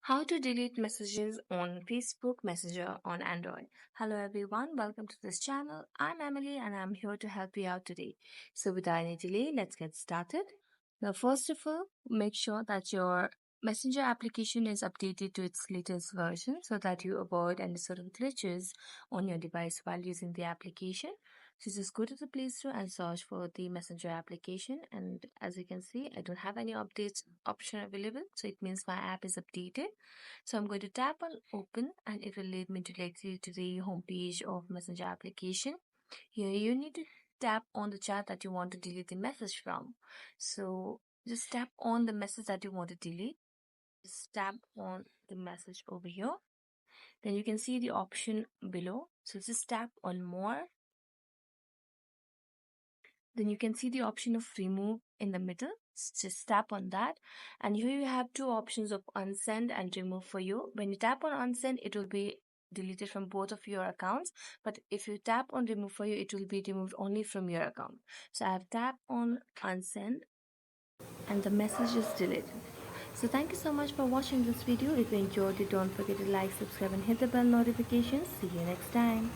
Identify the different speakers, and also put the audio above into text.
Speaker 1: How to delete messages on Facebook Messenger on Android. Hello everyone, welcome to this channel. I'm Emily and I'm here to help you out today. So without any delay, let's get started. Now first of all, make sure that your Messenger application is updated to its latest version so that you avoid any sort of glitches on your device while using the application. So just go to the Play Store and search for the Messenger application. And as you can see, I don't have any updates option available. So it means my app is updated. So I'm going to tap on open and it will lead me directly to the home page of Messenger application. Here you need to tap on the chat that you want to delete the message from. So just tap on the message that you want to delete. Just tap on the message over here. Then you can see the option below. So just tap on more. Then you can see the option of remove in the middle. Just tap on that. And here you have two options of unsend and remove for you. When you tap on unsend, it will be deleted from both of your accounts. But if you tap on remove for you, it will be removed only from your account. So I have tapped on unsend and the message is deleted. So thank you so much for watching this video. If you enjoyed it, don't forget to like, subscribe and hit the bell notifications. See you next time.